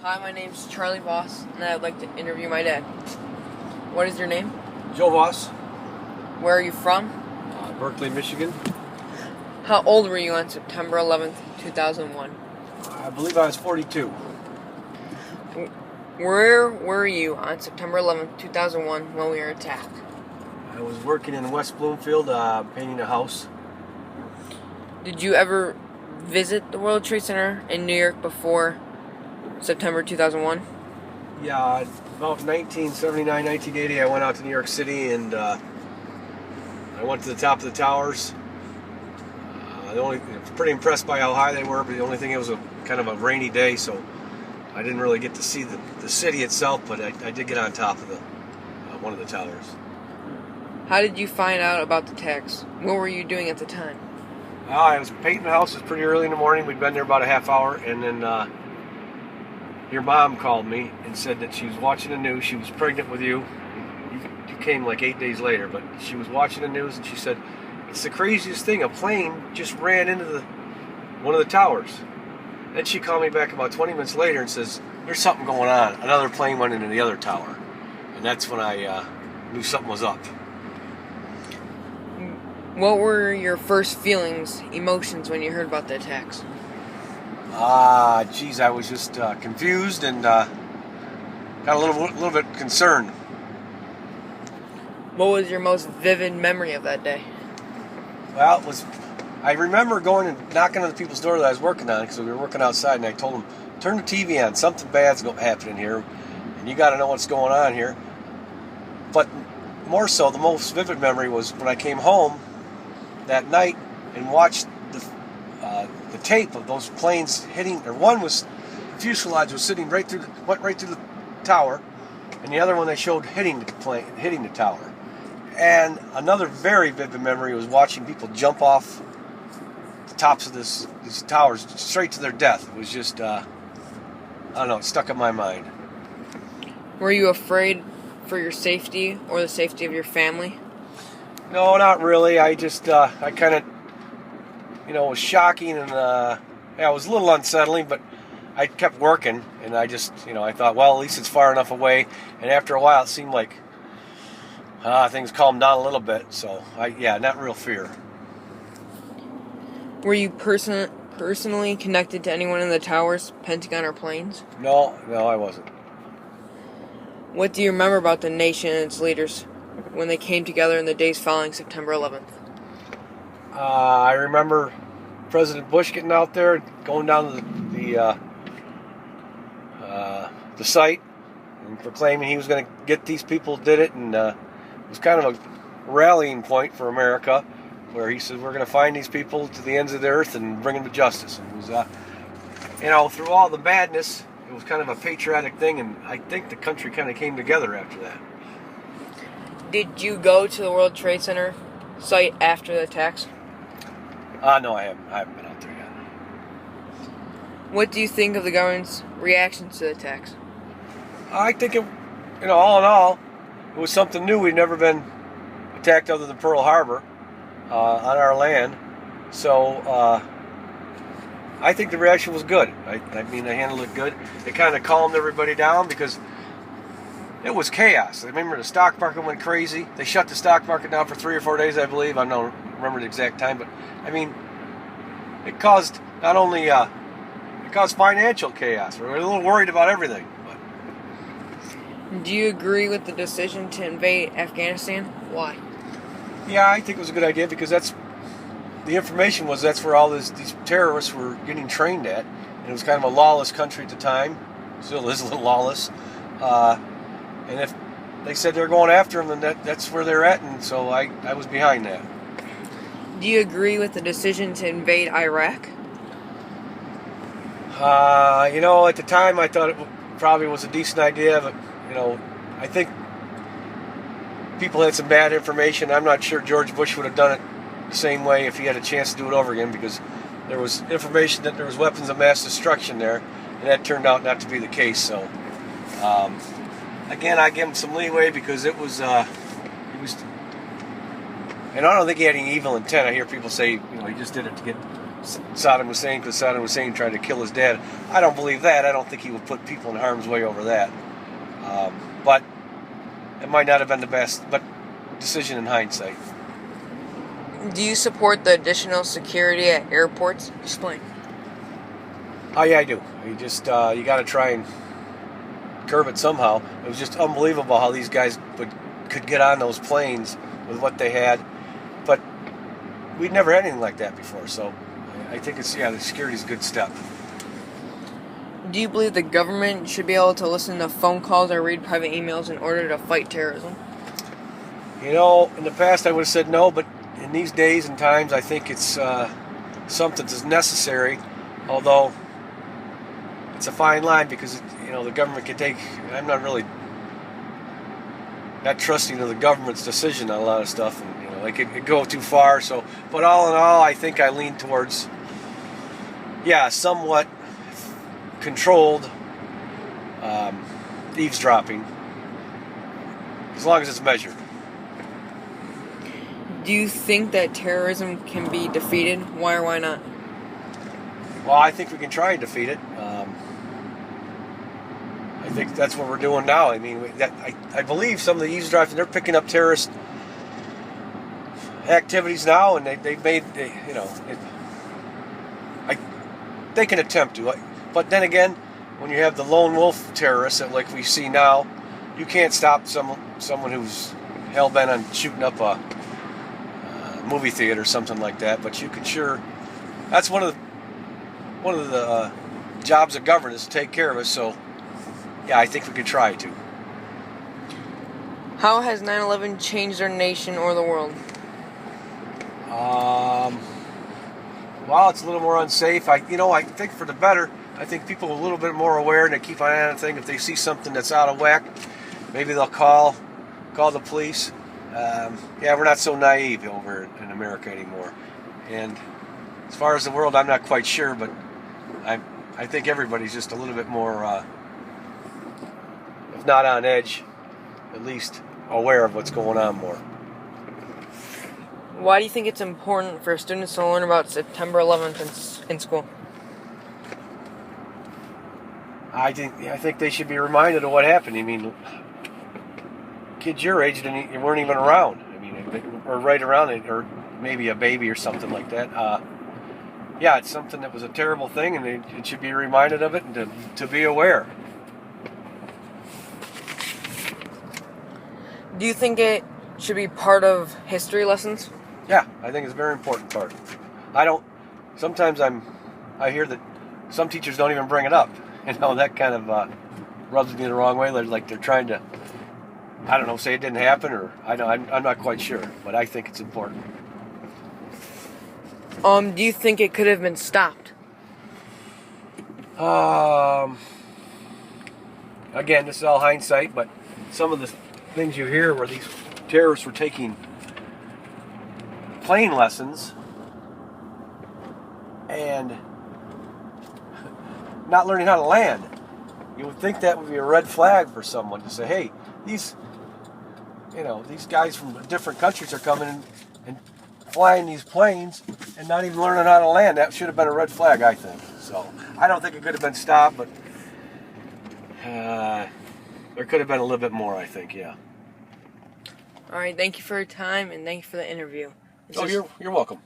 Hi, my name's Charlie Voss, and I'd like to interview my dad. What is your name? Joe Voss, Where are you from? Berkeley, Michigan. How old were you on September 11th, 2001? I believe I was 42. Where were you on September 11th, 2001 when we were attacked? I was working in West Bloomfield, painting a house. Did you ever visit the World Trade Center in New York before September 2001? Yeah, about 1979, 1980, I went out to New York City and I went to the top of the towers. I was pretty impressed by how high they were, but the only thing, it was kind of a rainy day, so I didn't really get to see the city itself, but I did get on top of one of the towers. How did you find out about the attacks? What were you doing at the time? I was painting the house. It was pretty early in the morning. We'd been there about a half hour, and then your mom called me and said that she was watching the news. She was pregnant with you. You came like 8 days later, but she was watching the news, and she said, "It's the craziest thing. A plane just ran into one of the towers." Then she called me back about 20 minutes later and says, "There's something going on. Another plane went into the other tower." And that's when I knew something was up. What were your first feelings, emotions when you heard about the attacks? Geez, I was just confused and got a little bit concerned. What was your most vivid memory of that day? Well, I remember going and knocking on the people's door that I was working on, because we were working outside, and I told them, "Turn the TV on. Something bad's happening here, and you got to know what's going on here." But more so, the most vivid memory was when I came home that night and watched the tape of those planes hitting. Or one was, the fuselage was sitting went right through the tower, and the other one they showed hitting the tower. And another very vivid memory was watching people jump off the tops of these towers straight to their death. It was just, I don't know, it stuck in my mind. Were you afraid for your safety or the safety of your family? No, not really. I just, I kind of, it was shocking, and it was a little unsettling, but I kept working, and I just, I thought, well, at least it's far enough away. And after a while, it seemed like things calmed down a little bit. So, not real fear. Were you personally connected to anyone in the towers, Pentagon, or planes? No, I wasn't. What do you remember about the nation and its leaders when they came together in the days following September 11th? I remember President Bush getting out there, going down to the site and proclaiming he was going to get these people who did it, and it was kind of a rallying point for America, where he said, "We're going to find these people to the ends of the earth and bring them to justice." And it was, through all the madness, it was kind of a patriotic thing, and I think the country kind of came together after that. Did you go to the World Trade Center site after the attacks? No, I haven't been out there yet. What do you think of the government's reactions to the attacks? I think all in all, it was something new. We'd never been attacked other than Pearl Harbor on our land. So I think the reaction was good. I they handled it good. It kind of calmed everybody down, because it was chaos. I remember the stock market went crazy. They shut the stock market down for 3 or 4 days, I believe. I don't remember the exact time, but it caused not only it caused financial chaos. We were a little worried about everything. But do you agree with the decision to invade Afghanistan? Why? Yeah, I think it was a good idea, because that's where all these terrorists were getting trained at. And it was kind of a lawless country at the time. Still is a little lawless. And if they said they're going after them, then that's where they're at, and so I was behind that. Do you agree with the decision to invade Iraq? At the time I thought it probably was a decent idea, but, I think people had some bad information. I'm not sure George Bush would have done it the same way if he had a chance to do it over again, because there was information that there was weapons of mass destruction there, and that turned out not to be the case. So, again, I give him some leeway, because it was, and I don't think he had any evil intent. I hear people say, he just did it to get Saddam Hussein because Saddam Hussein tried to kill his dad. I don't believe that. I don't think he would put people in harm's way over that. But it might not have been the best decision in hindsight. Do you support the additional security at airports? Explain. Oh yeah, I do. You got to try and curb it somehow. It was just unbelievable how these guys could get on those planes with what they had, but we'd never had anything like that before. So I think the security's a good step. Do you believe the government should be able to listen to phone calls or read private emails in order to fight terrorism? You know, in the past I would have said no, but in these days and times, I think it's something that's necessary. Although it's a fine line because the government can take. I'm not really not trusting of the government's decision on a lot of stuff, and it could go too far. So, but all in all, I think I lean towards somewhat controlled eavesdropping, as long as it's measured. Do you think that terrorism can be defeated? Why or why not? Well, I think we can try and defeat it. I think that's what we're doing now. I mean, I believe some of the eavesdropping, they're picking up terrorist activities now, and they've made, they can attempt to. But then again, when you have the lone wolf terrorists, like we see now, you can't stop someone who's hell-bent on shooting up a movie theater or something like that. But you can sure. That's one of the jobs of government is to take care of us. So, yeah, I think we could try to. How has 9/11 changed our nation or the world? Well, it's a little more unsafe. I think for the better. I think people are a little bit more aware and they keep an eye on things. If they see something that's out of whack, maybe they'll call the police. We're not so naive over in America anymore. And as far as the world, I'm not quite sure, but I think everybody's just a little bit more, if not on edge, at least aware of what's going on more. Why do you think it's important for students to learn about September 11th in school? I think they should be reminded of what happened. I mean, kids your age weren't even around. I mean, or right around it, or maybe a baby or something like that. It's something that was a terrible thing, and it should be reminded of it and to be aware. Do you think it should be part of history lessons? Yeah, I think it's a very important part. Sometimes I hear that some teachers don't even bring it up. That kind of rubs me the wrong way. They're trying to, say it didn't happen, or I'm not quite sure, but I think it's important. Do you think it could have been stopped? Again, this is all hindsight, but some of the things you hear where these terrorists were taking plane lessons and not learning how to land. You would think that would be a red flag for someone to say, hey, these guys from different countries are coming in and flying these planes and not even learning how to land. That should have been a red flag, I think. So I don't think it could have been stopped, but there could have been a little bit more, I think, yeah. All right, thank you for your time, and thank you for the interview. You're welcome.